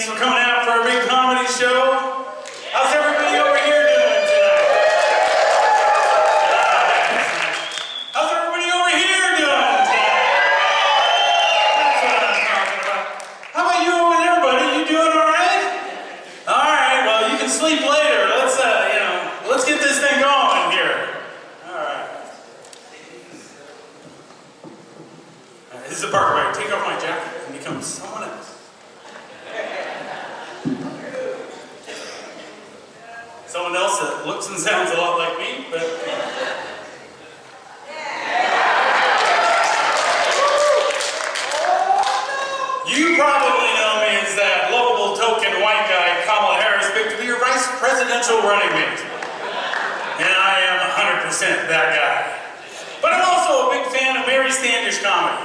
Thanks for coming out for our big comedy show. How's everybody over here doing tonight? How's everybody over here doing tonight? That's what I'm talking about. How about you over there, buddy? You doing all right? All right, well, you can sleep later. Let's get this thing going here. All right. This is the part where I take off my jacket and become someone else. Someone else that looks and sounds a lot like me, but... You probably know me as that lovable token white guy Kamla picked to be your vice presidential running mate. And I am 100% that guy. But I'm also a big fan of Mary Standish comedy.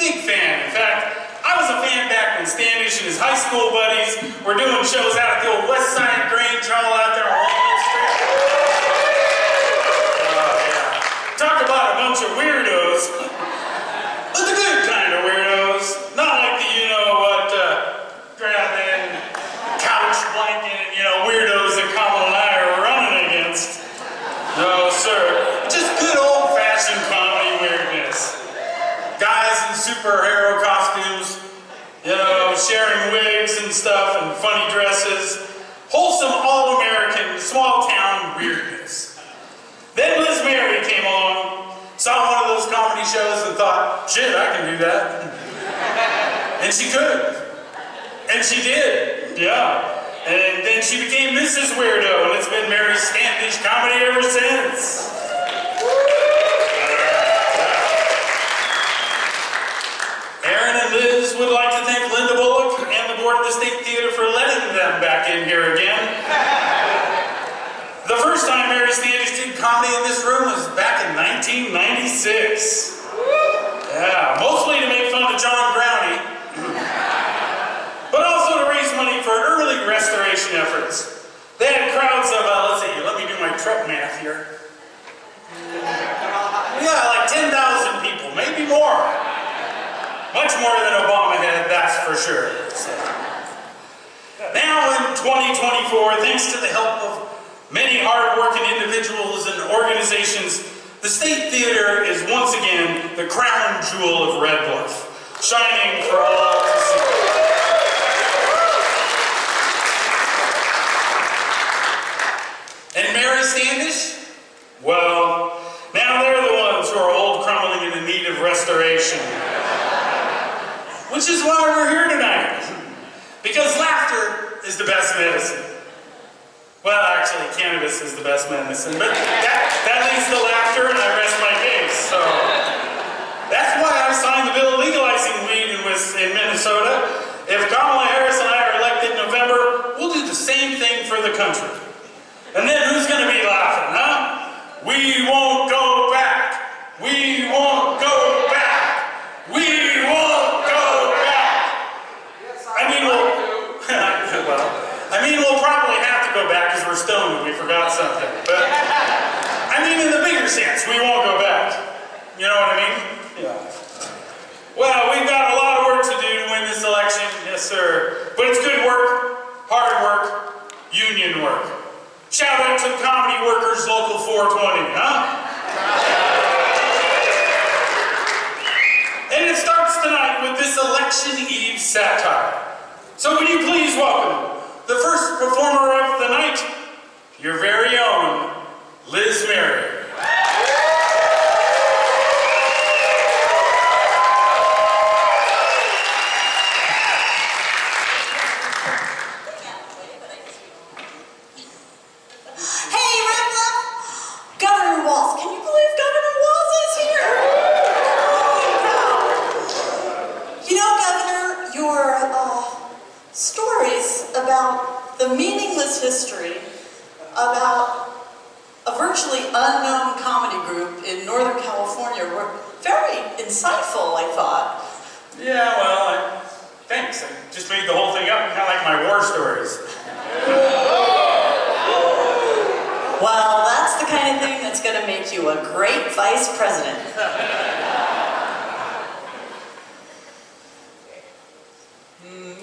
Big fan. In fact, I was a fan back when Standish and his high school buddies were doing shows out at the old West Side Grange all out there on Walnut Street. Oh, yeah. Talk about a bunch of weirdos. But the good kind of weirdos. Not like the you-know-what, grabbing, couch blanket, weirdos that Kamla and I are running against. No, sir. Just good old-fashioned comedy weirdness. Guys in superhero costumes, sharing wigs and stuff and funny dresses. Wholesome, all-American, small-town weirdness. Then Liz Mary came along, saw one of those comedy shows and thought, shit, I can do that. And she could. And she did, yeah. And then she became Mrs. Weirdo, and it's been Mary Standish comedy ever since. Aaron and Liz would like to thank Linda Bullock and the board of the State Theater for letting them back in here again. The first time Mary Standish did comedy in this room was back in 1996. Yeah, mostly to make fun of John Brownie, but also to raise money for early restoration efforts. They had crowds of, let's see, let me do my truck math here. Yeah, like 10,000 people, maybe more. Much more than Obama had, that's for sure. So. Now in 2024, thanks to the help of many hard-working individuals and organizations, the State Theater is once again the crown jewel of Red Bluff, shining for all to see. And Mary Standish? Well, now they're the ones who are old, crumbling, and in need of restoration. Which is why we're here tonight. Because laughter is the best medicine. Well, actually, cannabis is the best medicine, but that leads to laughter, and I rest my case. So that's why I signed the bill legalizing weed in Minnesota. If Kamala Harris and I are elected in November, we'll do the same thing for the country. And then who's going to be laughing, huh? We won't go back. We won't go back. We won't go back. We'll probably have to go back because we're stoned and we forgot something. But, in the bigger sense, we won't go back. You know what I mean? Yeah. Well, we've got a lot of work to do to win this election, yes sir. But it's good work, hard work, union work. Shout out to the Comedy Workers Local 420, huh? And it starts tonight with this election eve satire. So would you please welcome the first performer of the night, your very own Liz Mary. Hey, Red Bluff! Governor Walz, can you believe Governor Walz is here? Governor, your stories about the meaningless history about a virtually unknown comedy group in Northern California were very insightful, I thought. Yeah, well, thanks. I just made the whole thing up, kind of like my war stories. Well, that's the kind of thing that's going to make you a great vice president.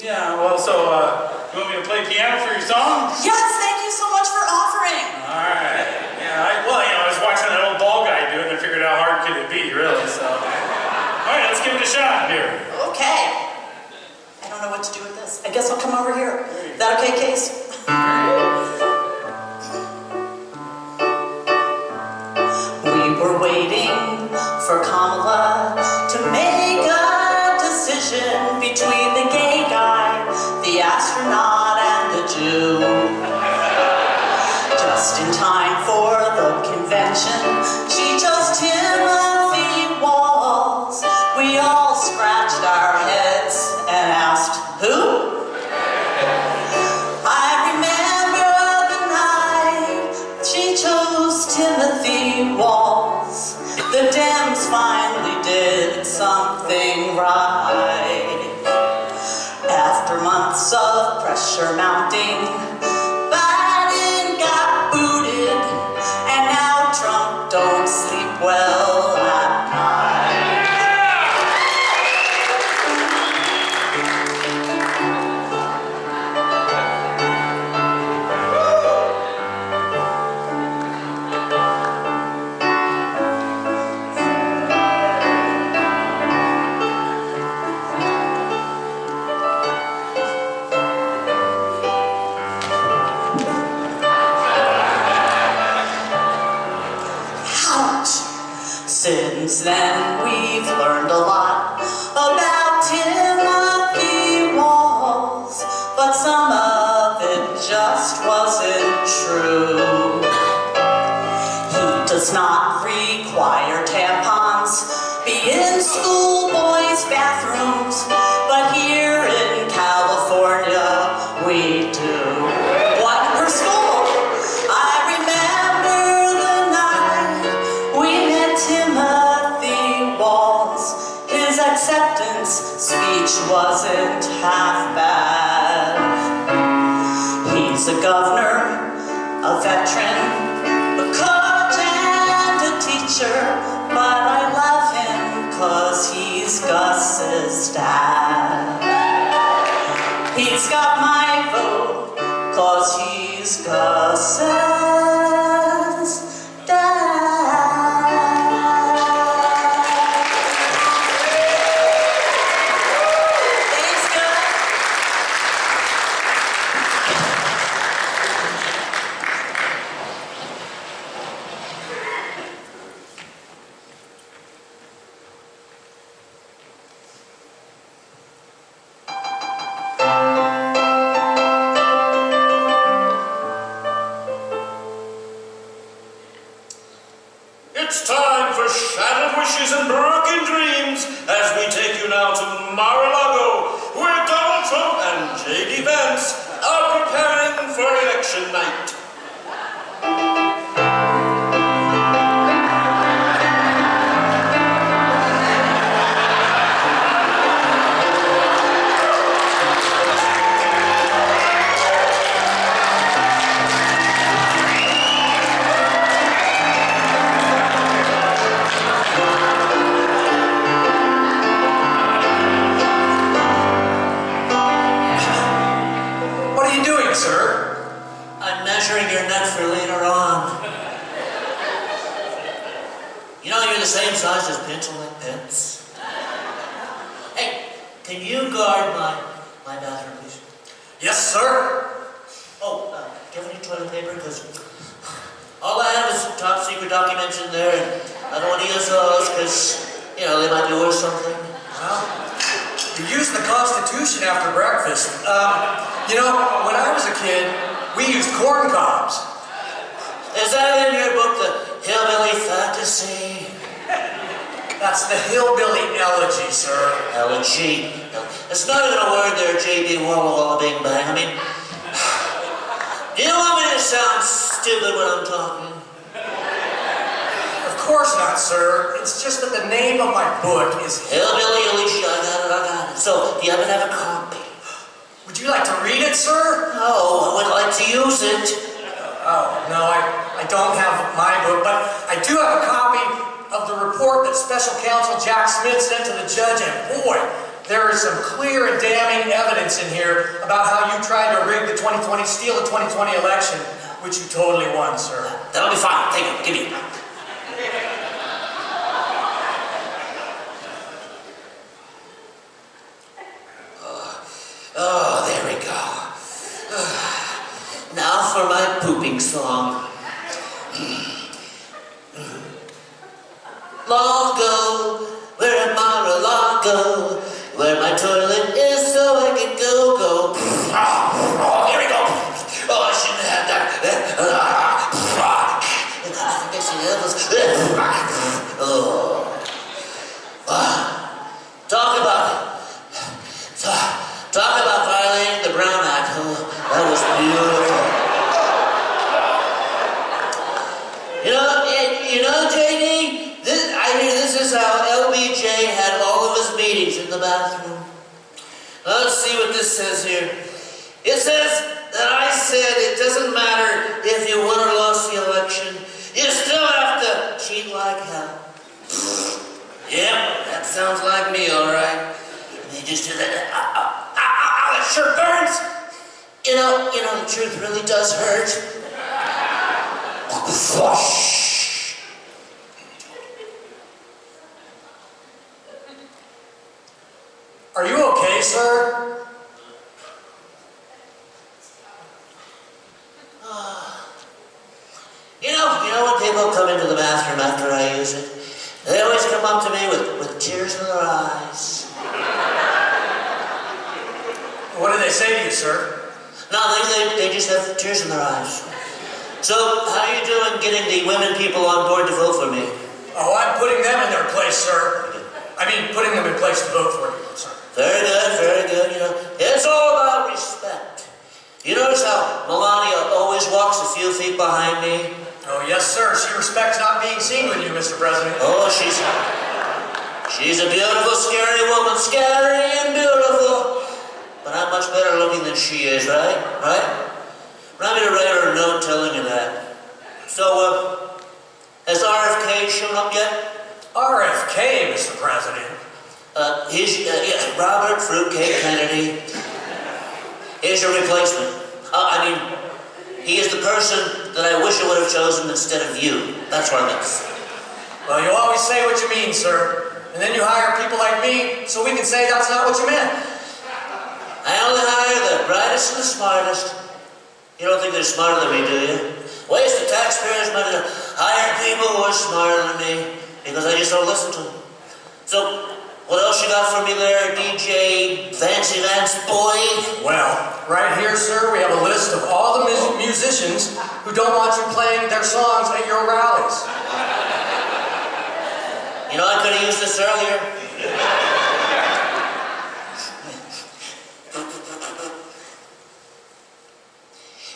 Yeah, well, so, You want me to play piano for your song? Yes, thank you so much for offering. All right. Yeah, I was watching that old ball guy do it, and I figured how hard could it be, really, so. All right, let's give it a shot here. Okay. I don't know what to do with this. I guess I'll come over here. Is that okay, Case? We were waiting for Kamla to make a decision between the gay guy, the astronaut, and the Jew. Just in time for the convention, she chose Timothy Walz. We all scratched our heads and asked, who? I remember the night she chose Timothy Walz. The Dems finally did something right. After months of pressure mounting, Biden got booted, and now Trump don't sleep well at night. Since then, we've learned a lot about Timothy Walz, but some of it just wasn't true. He does not require tampons, be in schoolboys' bathrooms, but here in California, we do. One per school. I remember the night we met Timothy Walz. His acceptance speech wasn't half bad. He's a governor, a veteran, a coach and a teacher, but I love him 'cause he's Gus's dad. He's got my vote 'cause he's Gus's dad. Thanks, Gus. It's time for shattered wishes and broken dreams as we take you now to Mar-a-Lago, where Donald Trump and J.D. Vance are preparing for election night. What are you doing, sir? I'm measuring your neck for later on. You know you're the same size as pencil-neck pants. Hey, can you guard my bathroom, please? Yes, sir. Oh, do you have any toilet paper? Because all I have is top secret documents in there, and I don't want to use those because, you know, they might be worth something. Well, you used the Constitution after breakfast. You know, when I was a kid, we used corn cobs. Is that in your book, The Hillbilly Fantasy? That's the hillbilly elegy, sir. Elegy. It's not even a word there, J.B. Walla Walla Bing Bang. I mean, do you want me to sound stupid when I'm talking? Of course not, sir. It's just that the name of my book is Hillbilly Elegy, I got it. So, do you happen to have a copy? Would you like to read it, sir? No, I would like to use it. Oh, no, I don't have my book, but I do have a copy of the report that Special Counsel Jack Smith sent to the judge, and boy, There is some clear and damning evidence in here about how you tried to rig the 2020, steal the 2020 election, which you totally won, sir. That'll be fine. Take it. Give me it. Oh, there we go. Now for my pooping song. Long ago, we're at Mar-a-Lago, where my toilet is so I can go. Oh, here we go. Oh, I shouldn't have that. I think I should have this. Oh. Talk about violating the Brown Act. Oh, that was beautiful. You know, JD, this is how LBJ had all of his meetings in the bathroom. Let's see what this says here. It says that I said it doesn't matter if you won or lost the election. You still have to cheat like hell. Yep, that sounds like me, all right. They just do that. It sure burns. You know, the truth really does hurt. Are you okay, sir? You know when people come into the bathroom after I use it, they always come up to me with tears in their eyes. What do they say to you, sir? No, they just have tears in their eyes. So, how are you doing getting the women people on board to vote for me? Oh, I'm putting them in their place, sir. I mean, putting them in place to vote for you, sir. Very good, it's all about respect. You notice how Melania always walks a few feet behind me? Oh, yes, sir. She respects not being seen with you, Mr. President. Oh, she's a beautiful, scary woman. Scary and beautiful. But I'm much better looking than she is, right? Remind me to write her a note telling you that. So, has RFK shown up yet? RFK, Mr. President? Robert Fruitcake Kennedy. Here's your replacement. He is the person that I wish I would have chosen instead of you. That's what it is. Well, you always say what you mean, sir. And then you hire people like me so we can say that's not what you meant. I only hire the brightest and the smartest. You don't think they're smarter than me, do you? Waste the taxpayers' money to hire people who are smarter than me because I just don't listen to them. So, what else you got for me there, DJ Vance boy? Well, right here, sir, we have a list of all the musicians who don't want you playing their songs at your rallies. You know, I could have used this earlier.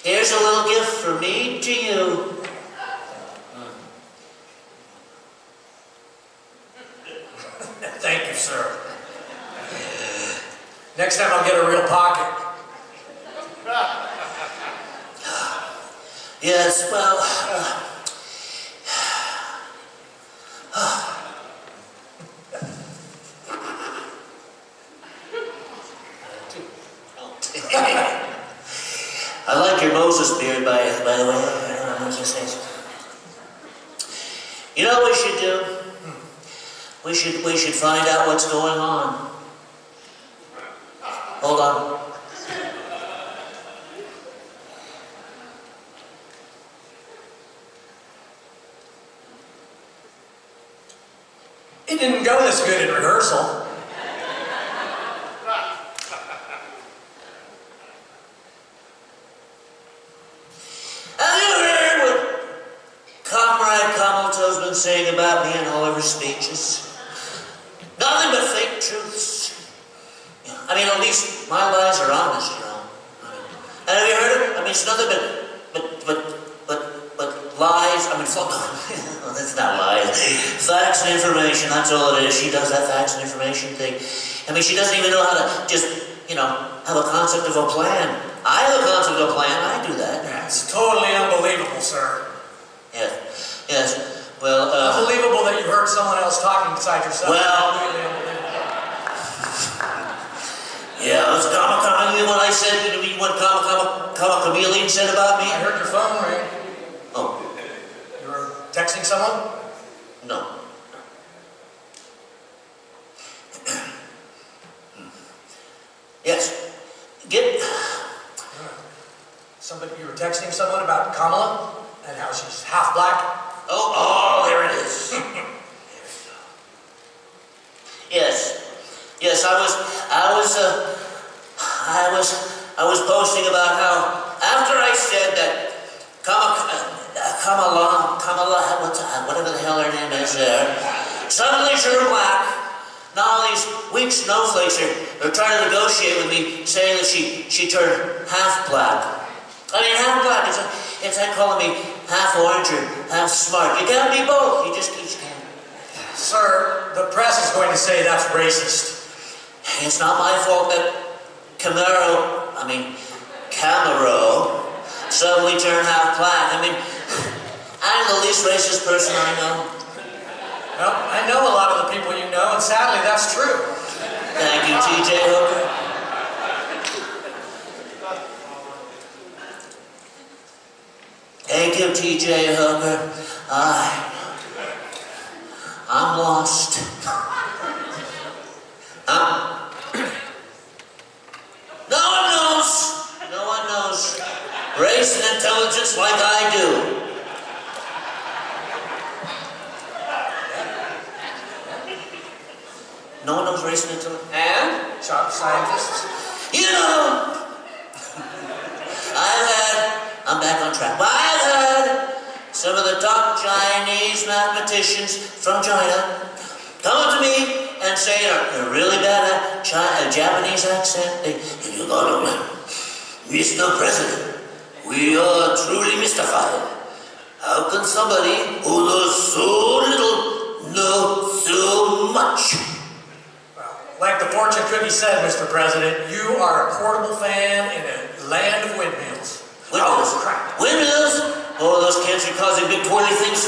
Here's a little gift from me to you. Thank you, sir. Next time I'll get a real pocket. Yes, well... I like your Moses beard, by the way. I don't know what to say. You know what we should do? We should find out what's going on. Hold on. It didn't go this good in rehearsal. Saying about me in all of her speeches. Nothing but fake truths. At least my lies are honest, And have you heard it? It's nothing but lies. Well, that's not lies. Facts and information, that's all it is. She does that facts and information thing. She doesn't even know how to just, have a concept of a plan. I have a concept of a plan. I do that. That's totally unbelievable, sir. Yes. Well, unbelievable that you heard someone else talking beside yourself. Well, Yeah, it was Kamla. You mean what I said? You mean what Kamla Chameleon said about me? I heard your phone ring. Oh. You were texting someone? No. Yes. You were texting someone about Kamla and how she's half black? Oh, there it is. Yes. Yes, I was posting about how after I said that Kamla, whatever the hell her name is there, suddenly turned black. Now all these weak snowflakes are trying to negotiate with me, saying that she turned half black. I mean, half black. It's like calling me half orange or half smart. You can't be both. You just can't. Sir, the press is going to say that's racist. It's not my fault that Camaro suddenly turned half black. I mean, I'm the least racist person I know. Well, I know a lot of the people you know, and sadly, that's true. Thank you, T.J. Hooker. Thank you, T.J. Hooker. I'm lost. No one knows race and intelligence like I do. No one knows race and intelligence. And? Sharp scientists? You know, I'm back on track. I've had some of the top Chinese mathematicians from China come up to me and say in a really bad Japanese accent, you know, Mr. President, we are truly mystified. How can somebody who knows so little know so much? Like the fortune cookie said, Mr. President, you are a portable fan in a land of windmills. Windmills? Oh, crap. Windmills? Oh, those cancer-causing big twirly things.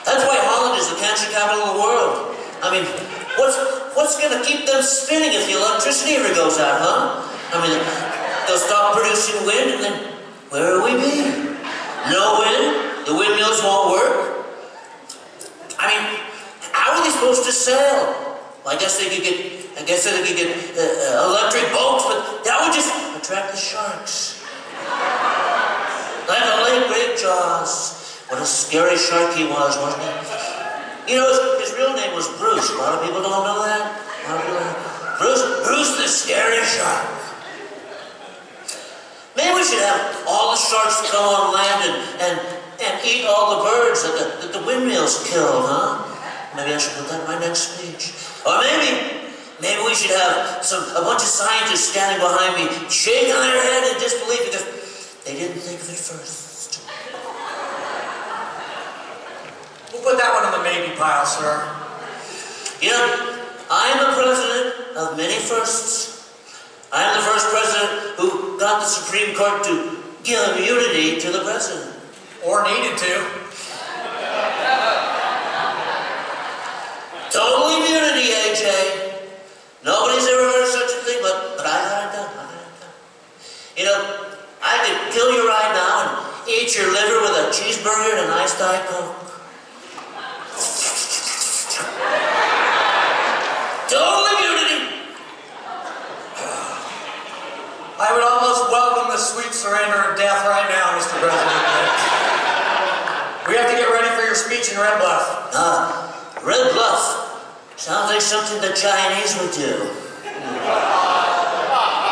That's why Holland is the cancer capital of the world. I mean, what's going to keep them spinning if the electricity ever goes out, huh? I mean, they'll stop producing wind, and then where will we be? No wind? The windmills won't work? I mean, how are they supposed to sail? Well, I guess they could get electric boats, but that would just attract the sharks. Like the late great Jaws. What a scary shark he was, wasn't he? You know, his real name was Bruce. A lot of people don't know that. Bruce the scary shark. Maybe we should have all the sharks come on land and eat all the birds that the windmills killed, huh? Maybe I should put that in my next speech. Or maybe we should have a bunch of scientists standing behind me, shaking their head in disbelief because they didn't think of it first. We'll put that one in the maybe pile, sir. You know, I'm the president of many firsts. I'm the first president who got the Supreme Court to give immunity to the president. Or needed to. Total immunity, AJ. Nobody's ever heard of such a thing, but I got it done. You know, I could kill you right now and eat your liver with a cheeseburger and a nice Diet Coke. Total immunity. I would almost welcome the sweet surrender of death right now, Mr. President. We have to get ready for your speech in Red Bluff. Red Bluff. Sounds like something the Chinese would do.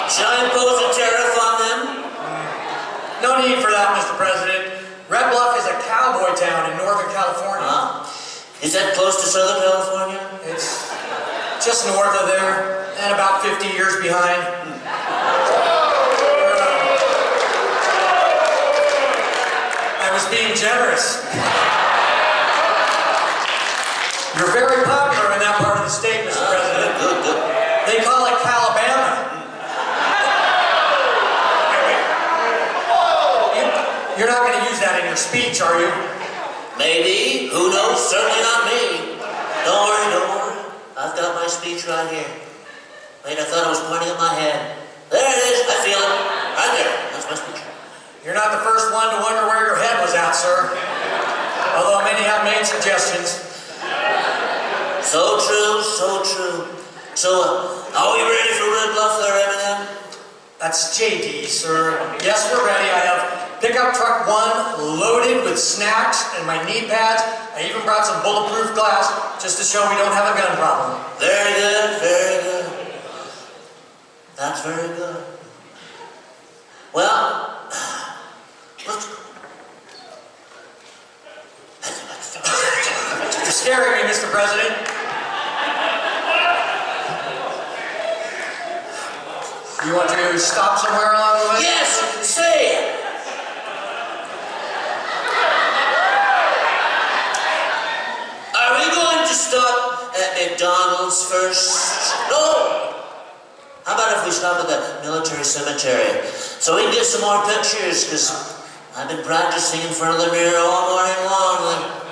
Should I impose a tariff on them? No need for that, Mr. President. Red Bluff is a cowboy town in Northern California. Is that close to Southern California? It's just north of there and about 50 years behind. I was being generous. You're very popular in that part of the state, Mr. President. Good. They call it Calabama. You're not going to use that in your speech, are you? Maybe. Who knows? Certainly not me. Don't worry. I've got my speech right here. Wait, I thought I was pointing at my head. There it is. I feel it. Right there. That's my speech. You're not the first one to wonder where your head was at, sir. Although many have made suggestions. So true, so true. So, are we ready for Red Bluff there, Eminem? That's JD, sir. Yes, we're ready. I have pickup truck 1 loaded with snacks and my knee pads. I even brought some bulletproof glass just to show we don't have a gun problem. Very good, very good. That's very good. Well, let's go. You're scaring me, Mr. President. You want to stop somewhere along the way? Yes, say. Are we going to stop at McDonald's first? No. How about if we stop at the military cemetery so we can get some more pictures? Because I've been practicing in front of the mirror all morning long.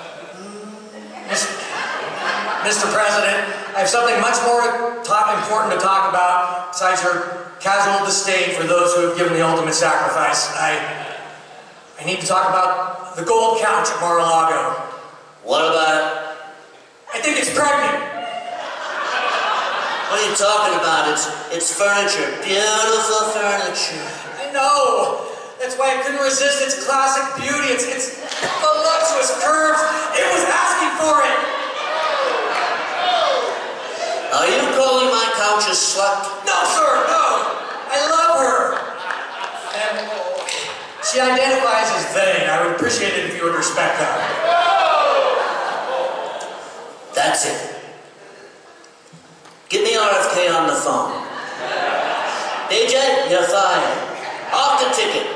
Mr. President, I have something much more important to talk about besides your casual disdain for those who have given the ultimate sacrifice. I need to talk about the gold couch at Mar-a-Lago. What about it? I think it's pregnant. What are you talking about? It's furniture. Beautiful furniture. I know. That's why I couldn't resist its classic beauty. Its voluptuous curves. It was asking for it. Are you calling my couch a slut? No, sir, no. I love her. And she identifies as they. I would appreciate it if you would respect that. That's it. Get me RFK on the phone. DJ, you're fired. Off the ticket.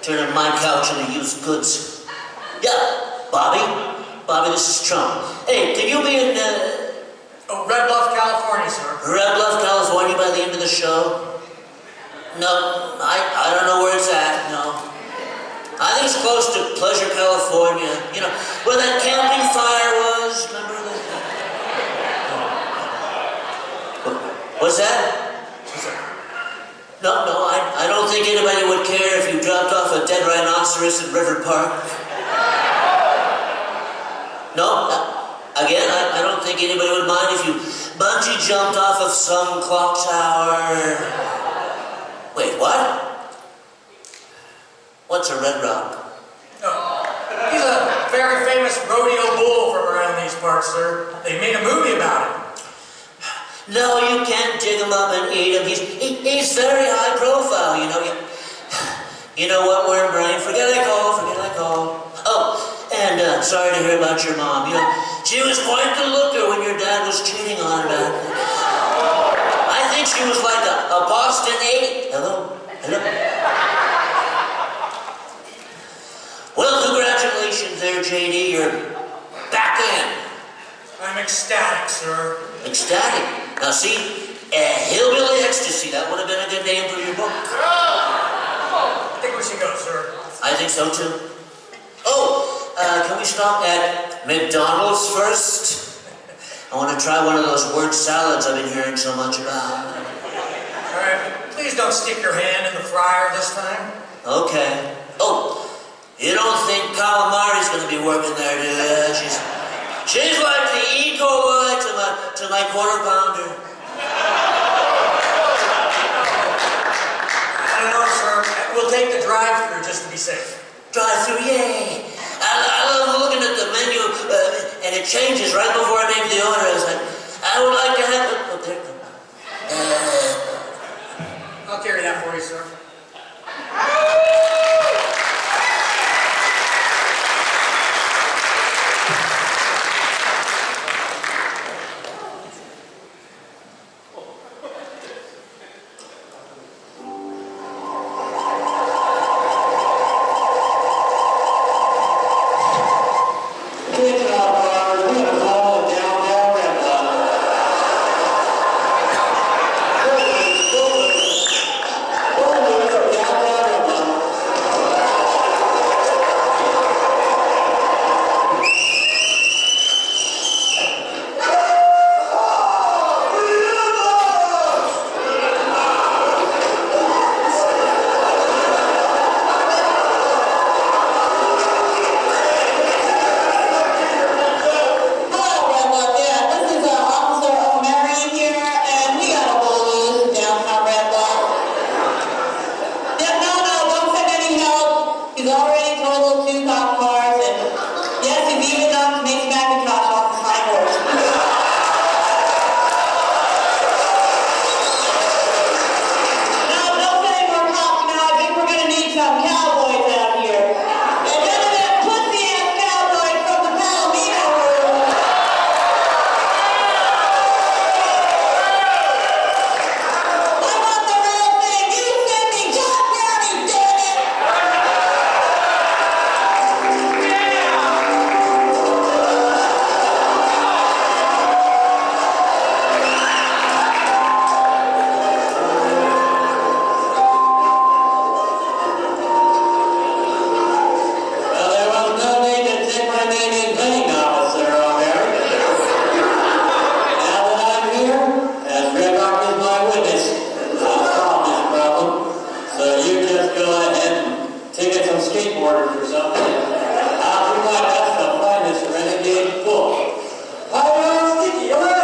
Turning my couch into used goods. Yeah, Bobby. Bobby, this is Trump. Hey, can you be in, Oh, Red Bluff, California, sir. Red Bluff, California by the end of the show? No, I don't know where it's at, no. I think it's close to Pleasure, California. You know, where that camping fire was. Remember that? What's that? No, I don't think anybody would care if you dropped off a dead rhinoceros in River Park. No, again, I don't think anybody would mind if you bungee jumped off of some clock tower. Wait, what? What's a red rock? No. He's a very famous rodeo bull from around these parts, sir. They made a movie about him. No, you can't dig him up and eat him. He's very high profile, you know. You know what, worm brain? Forget I called. Oh, and sorry to hear about your mom. You know, she was quite the looker when your dad was cheating on her back then. I think she was like a Boston 8. Hello? Well, congratulations there, JD. You're back in. I'm ecstatic, sir. Ecstatic. Now see, Hillbilly Ecstasy, that would have been a good name for your book. I think we should go, sir. I think so too. Oh, can we stop at McDonald's first? I want to try one of those word salads I've been hearing so much about. All right, please don't stick your hand in the fryer this time. Okay. Oh, you don't think calamari's going to be working there, do you? She's like the E. coli to my quarter pounder. I don't know, sir. We'll take the drive-thru just to be safe. Drive-through, yay! I love looking at the menu, and it changes right before I make the order. I was like, I would like to have it. Oh, there it comes. I'll carry that for you, sir. Ticket some skateboarders or something. We might have to find this renegade book. Hi, Sticky, hello!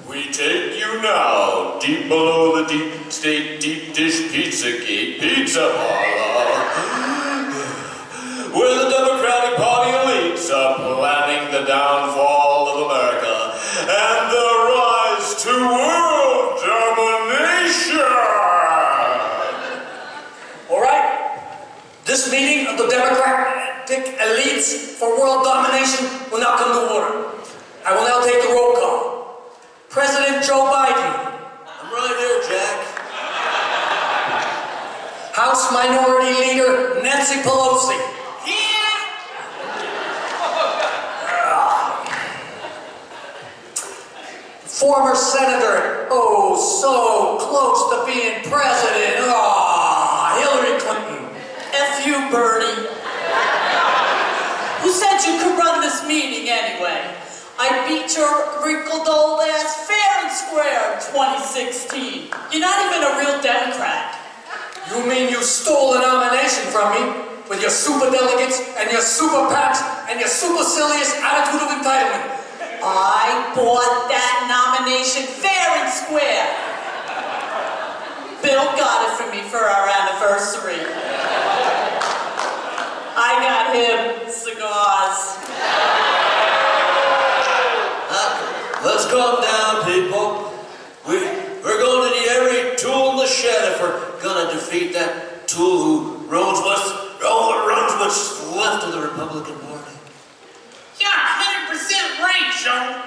We take you now, deep below the deep state deep dish pizza gate pizza parlor, where the Democratic Party elites are planning the downfall of America and the rise to world domination. All right, this meeting of the Democratic elites for world domination will now come to order. I will now take the roll call. President Joe Biden. I'm right here, Jack. House Minority Leader Nancy Pelosi. Here. Former Senator, oh, so close to being president. Hillary Clinton. F you, Bertie. Who said you could run this meeting anyway? I beat your wrinkled old ass fair and square in 2016. You're not even a real Democrat. You mean you stole the nomination from me with your super delegates and your super PACs and your supercilious attitude of entitlement? I bought that nomination fair and square. Bill got it for me for our anniversary. I got him cigars. Let's calm down, people. We're going to need every tool in the shed if we're going to defeat that tool who runs what's left of the Republican Party. Yeah, 100% right, Joe.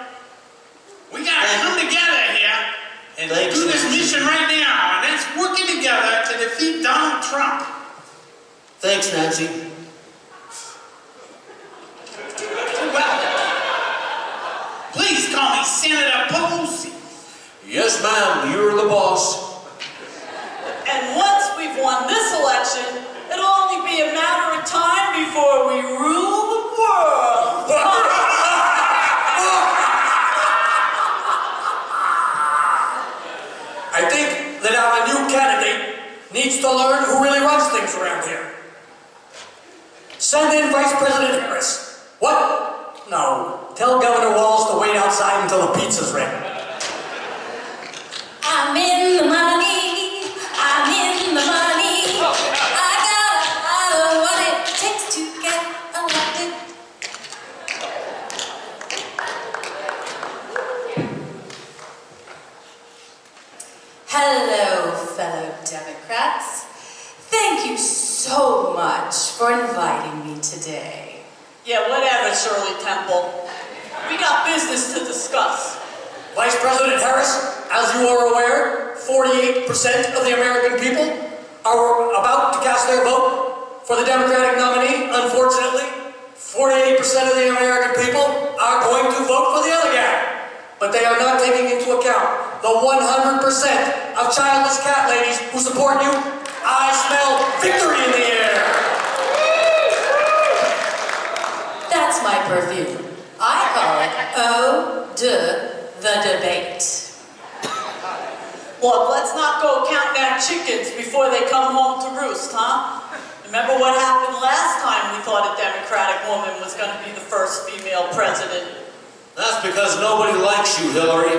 We gotta come together here and do this mission right now, and that's working together to defeat Donald Trump. Thanks, Nancy. Please call me Senator Pelosi. Yes, ma'am, you're the boss. that our new candidate needs to learn who really runs things around here. Send in Vice President Harris. What? No. Tell Governor Walz to wait outside until the pizza's ready. I'm in the money. I'm in the money. I got what it takes to get elected. Hello, fellow Democrats. Thank you so much for inviting me today. Yeah, whatever, Shirley Temple. We got business to discuss. Vice President Harris, as you are aware, 48% of the American people are about to cast their vote for the Democratic nominee. Unfortunately, 48% of the American people are going to vote for the other guy. But they are not taking into account the 100% of childless cat ladies who support you. I smell victory in the air. That's my perfume. I call it Eau de the Debate. Look, let's not go counting our chickens before they come home to roost, huh? Remember what happened last time we thought a Democratic woman was going to be the first female president? That's because nobody likes you, Hillary.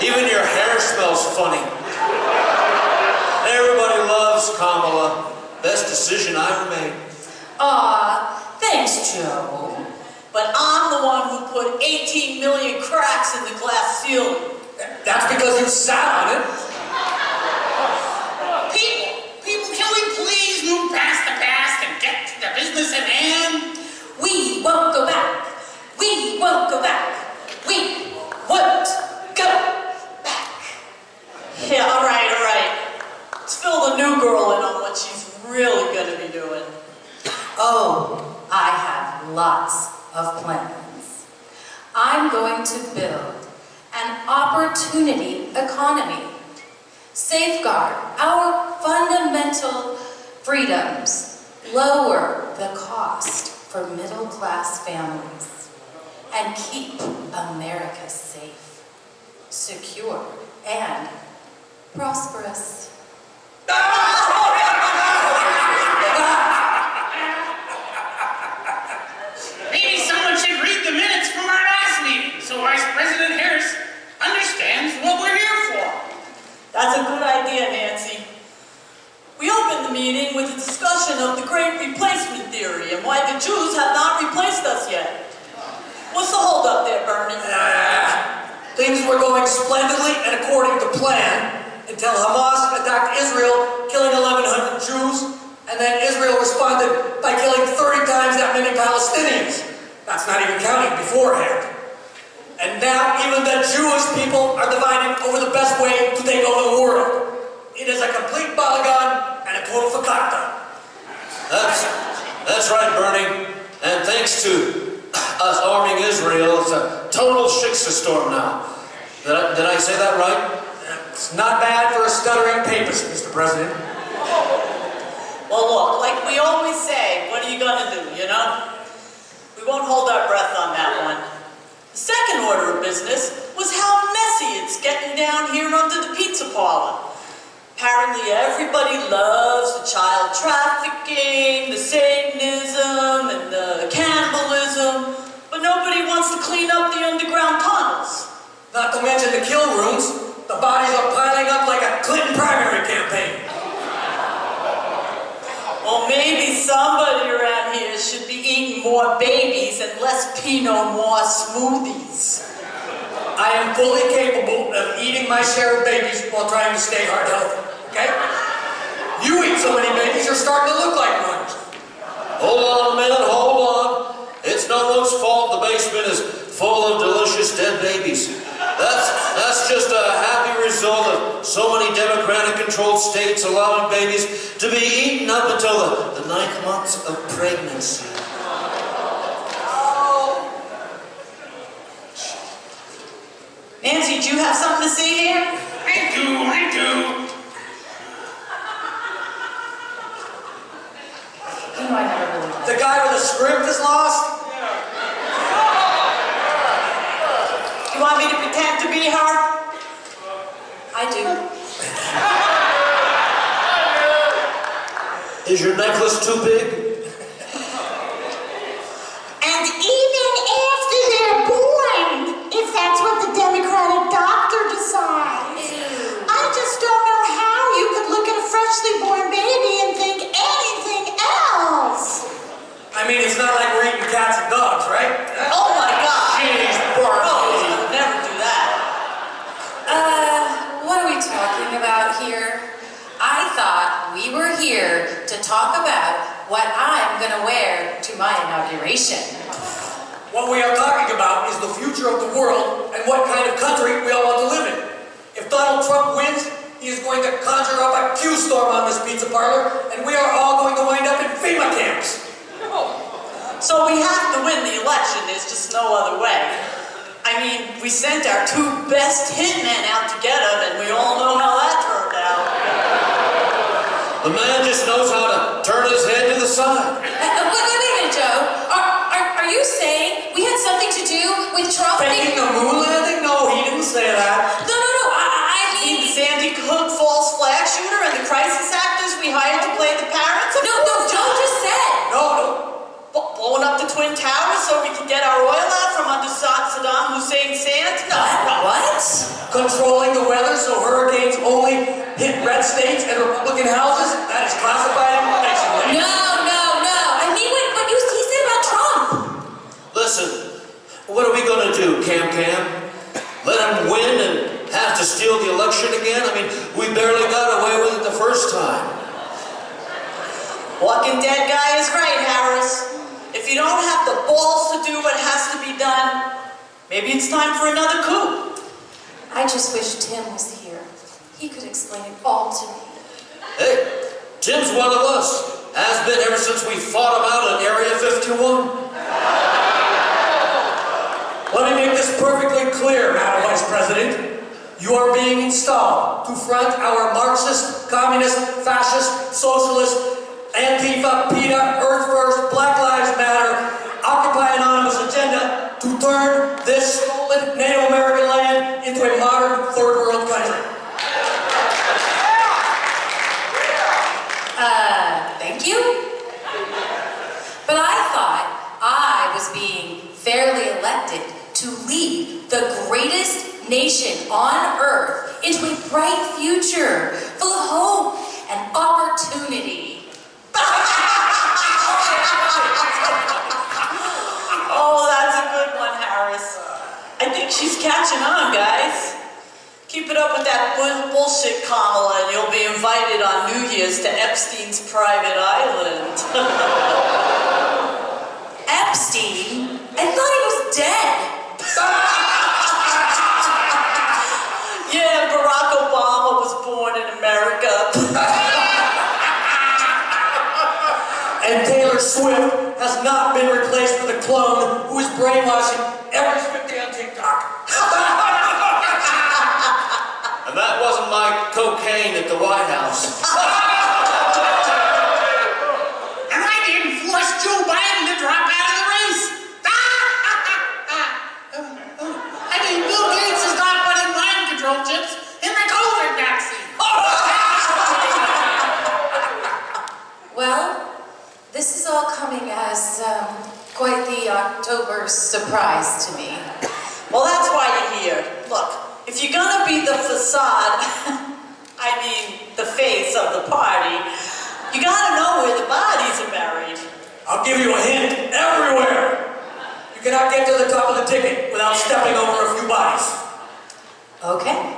Even your hair smells funny. Everybody loves Kamla. Best decision I ever made. Aw, thanks, Joe. But I'm the one who put 18 million cracks in the glass ceiling. That's because you sat on it. People, can we please move past the past and get to the business at hand? We won't go back. We won't go back. We won't go back. Yeah, all right. Let's fill the new girl in on what she's really going to be doing. Oh, I have lots of plans. I'm going to build an opportunity economy, safeguard our fundamental freedoms, lower the cost for middle-class families, and keep America safe, secure, and prosperous. Maybe someone should read the minutes from our last meeting so Vice President Harris understands what we're here for. That's a good idea, Nancy. We opened the meeting with a discussion of the Great Replacement Theory and why the Jews have not replaced us yet. What's the holdup there, Bernie? Things were going splendidly and according to plan until Hamas attacked Israel, killing 1,100 Jews, and then Israel responded by killing 30 times that many Palestinians. That's not even counting beforehand. And now even the Jewish people are divided over the best way to take over the world. It is a complete balagan and a total fakakta. That's right, Bernie. And thanks to us arming Israel, it's a total shitstorm now. Did I say that right? It's not bad for a stuttering papist, Mr. President. Well, look, like we always say, what are you going to do, you know? We won't hold our breath on that one. The second order of business was how messy it's getting down here under the pizza parlor. Apparently everybody loves the child trafficking, the Satanism, and the cannibalism, but nobody wants to clean up the underground tunnels. Not to mention the kill rooms. The bodies are piling up like a Clinton primary campaign. Well, maybe somebody around here should be eating more babies and less Pinot Noir smoothies. I am fully capable of eating my share of babies while trying to stay heart healthy, okay? You eat so many babies, you're starting to look like one. Hold on a minute, hold on. It's no one's fault the basement is full of delicious dead babies. That's just a happy result of so many Democratic-controlled states allowing babies to be eaten up until the 9th month of pregnancy. Nancy, do you have something to say here? I do. You know, I never really liked The guy with the script is lost? You want me to pretend to be her? I do. Is your necklace too big? And even after they're born, if that's what the Democratic doctor decides. I just don't know how you could look at a freshly born baby and think anything else. I mean, it's not like we're eating cats and dogs, right? Oh my God! Jeez, Bertoli would never do that. What are we talking about here? I thought we were here to talk about what I'm gonna wear to my inauguration. What we are talking about is the future of the world and what kind of country we all want to live in. If Donald Trump wins, he is going to conjure up a Q-storm on this pizza parlor, and we are all going to wind up in FEMA camps. So we have to win the election. There's just no other way. I mean, we sent our 2 best hitmen out to get him, and we all know how that turned out. The man just knows how to turn his head to the side. Wait a minute, Joe. Are you saying we had something to do with Trump? Faking the moon landing? No, he didn't say that. No. I mean... The Sandy Hook false flag shooter and the crisis actors we hired to play the parents? No, Joe just said. No. Blowing up the Twin Towers so we can get our oil out from under Saddam Hussein's sands? No. What? Controlling the weather so hurricanes only hit red states and Republican houses? That is classified information. No. I mean, what he said about Trump. Listen, what are we gonna do, Cam? Let him win and have to steal the election again? I mean, we barely got away with it the first time. Walking Dead guy is right, Harris. If you don't have the balls to do what has to be done, maybe it's time for another coup. I just wish Tim was here. He could explain it all to me. Hey, Tim's one of us. Has been ever since we fought him out at Area 51. Let me make this perfectly clear, Madam Vice President. You are being installed to front our Marxist, Communist, Fascist, Socialist, Antifa, PETA, Earth First, Black Lives Matter, Occupy Anonymous agenda to turn this stolen Native American land into a modern third world country. Thank you. But I thought I was being fairly elected to lead the greatest nation on earth into a bright future full of hope and opportunity. Oh, that's a good one, Harris. I think she's catching on, guys. Keep it up with that bullshit, Kamla, and you'll be invited on New Year's to Epstein's private island. Epstein? I thought he was dead. Yeah, Barack Obama was born in America. And Taylor Swift has not been replaced with a clone who is brainwashing every Swiftie on TikTok. And that wasn't my cocaine at the White House. And I didn't force Joe Biden to drop out of the race. I mean, Bill Gates is not putting mind control chips in the COVID vaccine. Well, this is all coming as quite the October surprise to me. Well, that's why you're here. Look, if you're gonna be the facade, I mean, the face of the party, you gotta know where the bodies are buried. I'll give you a hint. Everywhere. You cannot get to the top of the ticket without stepping over a few bodies. Okay,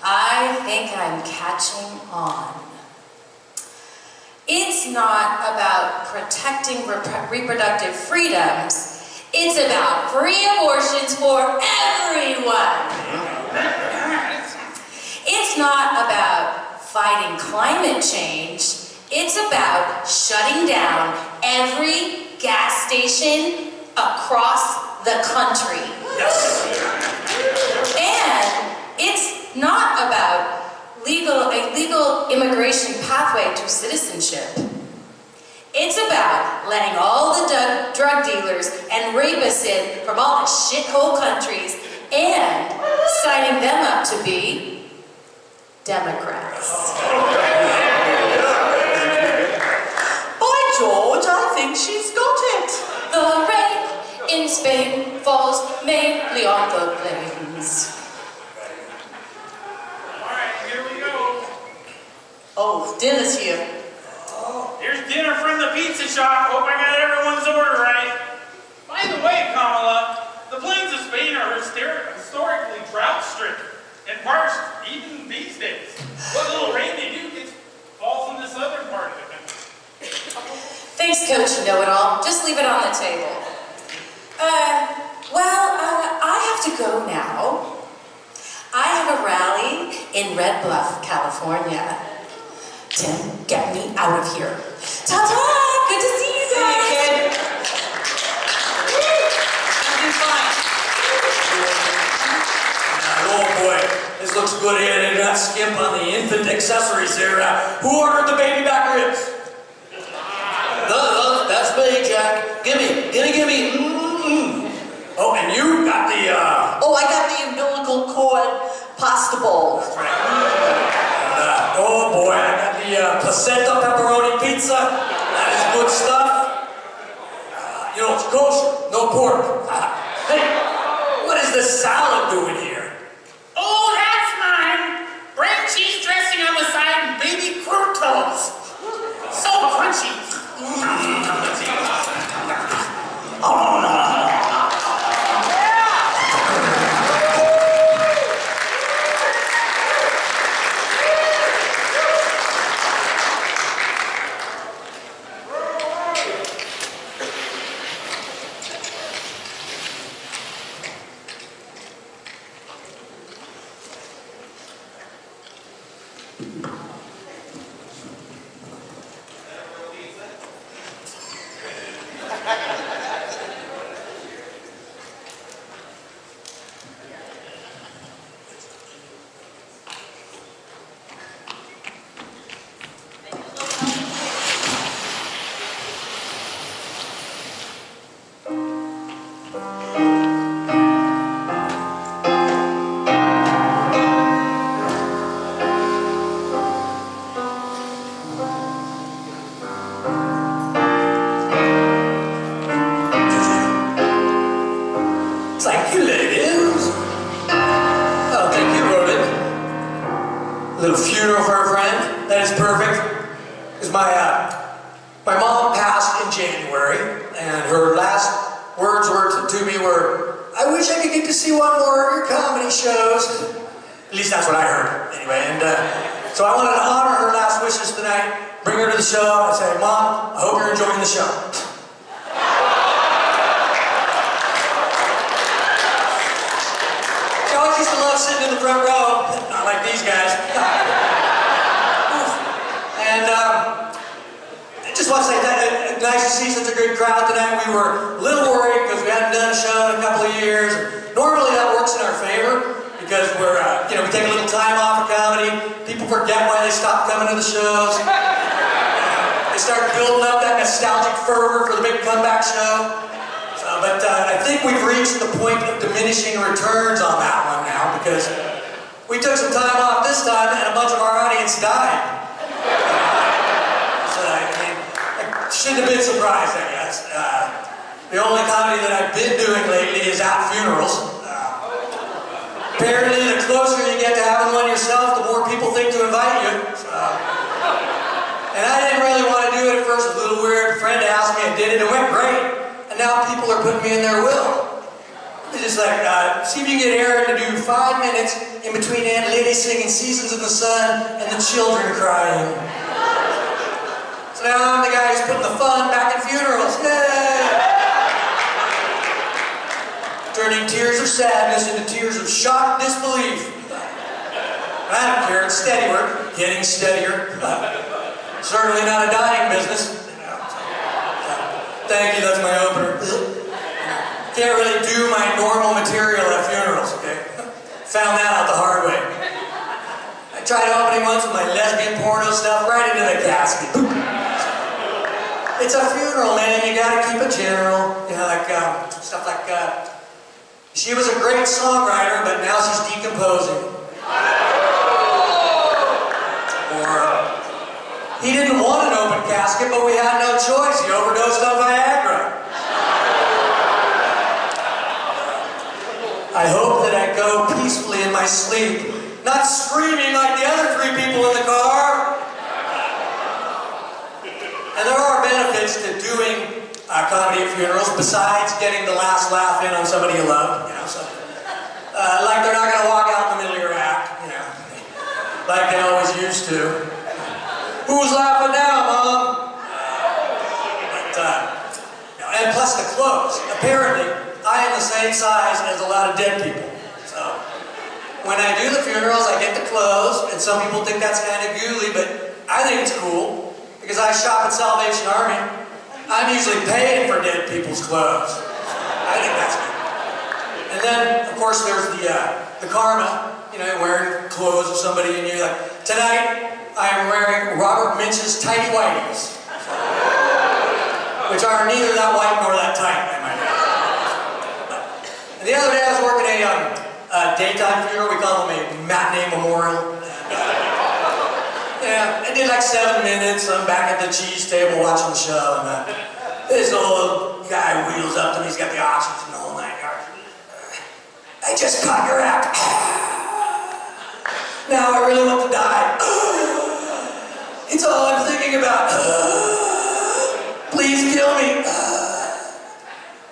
I think I'm catching on. It's not about protecting reproductive freedoms. It's about free abortions for everyone. It's not about fighting climate change. It's about shutting down every gas station across the country. Yes. And it's not about a legal immigration pathway to citizenship. It's about letting all the drug dealers and rapists in from all the shithole countries and signing them up to be Democrats. fame falls mainly on the plains. Alright, here we go. Oh, dinner's here. Here's dinner from the pizza shop. Hope I got everyone's order right. By the way, Kamla, the plains of Spain are historically drought-stricken and parched even these days. What little rain they do gets falls in this other part of the country. Thanks, Coach, you know it all. Just leave it on the table. I have to go now. I have a rally in Red Bluff, California. Tim, get me out of here. Ta-ta! Good to see you guys! See you, kid. You'll do fine. Oh boy, this looks good here. They got skimp on the infant accessories there. Who ordered the baby back ribs? No, that's me, Jack. Gimme. Oh, and you got the, Oh, I got the umbilical cord pasta bowl. oh boy, I got the placenta pepperoni pizza. That is good stuff. You know, it's kosher, no pork. Hey, what is this salad doing here? Oh, that's mine. Bread, cheese dressing on the side, and baby croutons. So crunchy. Thank you, ladies. Oh, thank you, Roland. A little funeral for a friend. That is perfect. Because my mom passed in January, and her last words to me were, "I wish I could get to see one more of your comedy shows." At least that's what I heard, anyway. And so I wanted to honor her last wishes tonight, bring her to the show, and say, "Mom, I hope you're enjoying the show." She always used to love sitting in the front row, not like these guys. And I just want to say that nice to see such a good crowd tonight. We were a little worried because we hadn't done a show in a couple of years. Normally that works in our favor because we're, we take a little time off of comedy. People forget why they stopped coming to the shows. They start building up that nostalgic fervor for the big comeback show. But I think we've reached the point of diminishing returns on that one now because we took some time off this time and a bunch of our audience died. So, I shouldn't have been surprised, I guess. The only comedy that I've been doing lately is at funerals. Apparently, the closer you get to having one yourself, the more people think to invite you. And I didn't really want to do it at first. It was a little weird. A friend asked me, I did it. It went great. And now people are putting me in their will. They're just like, see if you can get Aaron to do 5 minutes in between Aunt Liddy singing Seasons in the Sun and the children crying. So now I'm the guy who's putting the fun back in funerals. Yay! Turning tears of sadness into tears of shocked disbelief. I don't care, it's steady work, getting steadier. Certainly not a dying business. Thank you, that's my opener. Can't really do my normal material at funerals, okay? Found that out the hard way. I tried opening once with my lesbian porno stuff right into the casket. It's a funeral, man, you gotta keep it general. You know, like, stuff like, she was a great songwriter, but now she's decomposing. Or, he didn't want an open casket, but we had no choice. He overdosed on Viagra. sleep, not screaming like the other 3 people in the car. And there are benefits to doing comedy at funerals besides getting the last laugh in on somebody you love. You know, so, like they're not going to walk out in the middle of your act, you know, like they always used to. Who's laughing now, Mom? But, and plus the clothes. Apparently, I am the same size as a lot of dead people. So, when I do the funerals, I get the clothes, and some people think that's kind of ghouly, but I think it's cool, because I shop at Salvation Army. I'm usually paying for dead people's clothes. I think that's good. And then, of course, there's the karma, you know, wearing clothes of somebody, and you're like, tonight, I am wearing Robert Minch's tighty whities, which are neither that white nor that tight, I might add. And the other day I was working a daytime funeral. We call them a matinee memorial. Yeah, I did like 7 minutes. I'm back at the cheese table watching the show, and this old guy wheels up to me. He's got the oxygen the whole 9 yards. I just caught your act. Now I really want to die. It's all I'm thinking about. Please kill me.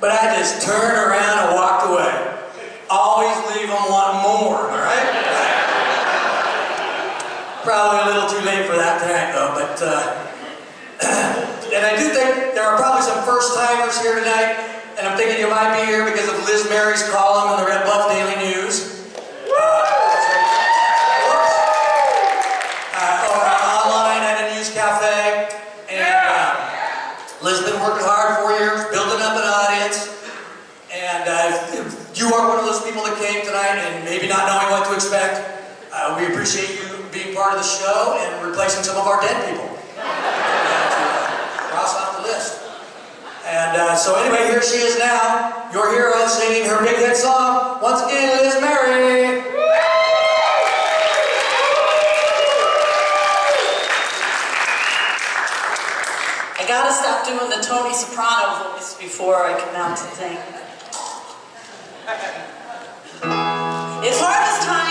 But I just turned around and walked away. Always leave them wanting more, all right? Probably a little too late for that tonight, though, but, and I do think there are probably some first-timers here tonight, and I'm thinking you might be here because of Liz Mary's column in the Red Bluff Daily News. Cafe, and Liz has been working hard 4 years, building up an audience, and if you are one of those people that came tonight and maybe not knowing what to expect, we appreciate you being part of the show and replacing some of our dead people. Cross off the list. And so anyway, here she is now, your hero, singing her big hit song, once again, Liz Mary. I gotta stop doing the Tony Soprano voice before I come out to sing. It's harvest time.